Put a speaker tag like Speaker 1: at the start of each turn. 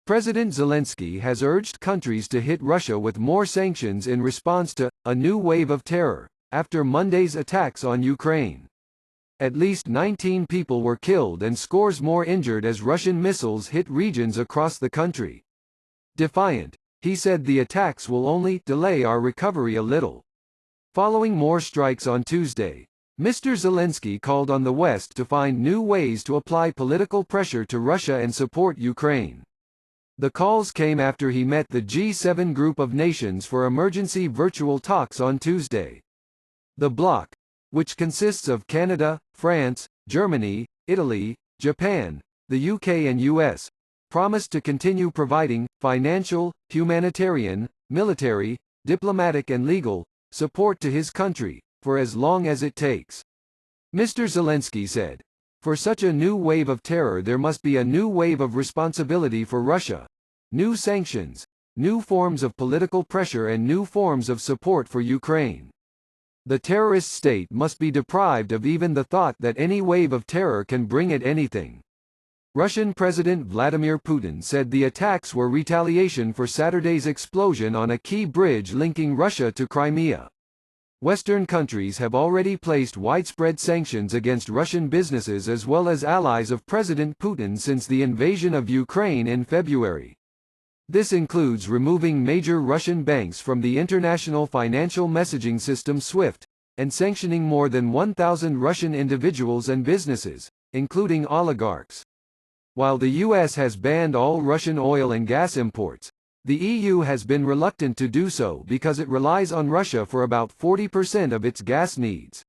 Speaker 1: President Zelensky has urged countries to hit Russia with more sanctions in response to a new wave of terror after Monday's attacks on Ukraine. At least 19 people were killed and scores more injured as Russian missiles hit regions across the country. Defiant, he said the attacks will only delay our recovery a little. Following more strikes on Tuesday, Mr. Zelensky called on the West to find new ways to apply political pressure to Russia and support Ukraine. The calls came after he met the G7 group of nations for emergency virtual talks on Tuesday. The bloc, which consists of Canada, France, Germany, Italy, Japan, the UK and US, promised to continue providing financial, humanitarian, military, diplomatic and legal support to his country, for as long as it takes. Mr. Zelensky said, "For such a new wave of terror there must be a new wave of responsibility for Russia, new sanctions, new forms of political pressure and new forms of support for Ukraine. The terrorist state must be deprived of even the thought that any wave of terror can bring it anything." Russian President Vladimir Putin said the attacks were retaliation for Saturday's explosion on a key bridge linking Russia to Crimea. Western countries have already placed widespread sanctions against Russian businesses as well as allies of President Putin since the invasion of Ukraine in February. This includes removing major Russian banks from the international financial messaging system SWIFT, and sanctioning more than 1,000 Russian individuals and businesses, including oligarchs. While the US has banned all Russian oil and gas imports, the EU has been reluctant to do so because it relies on Russia for about 40% of its gas needs.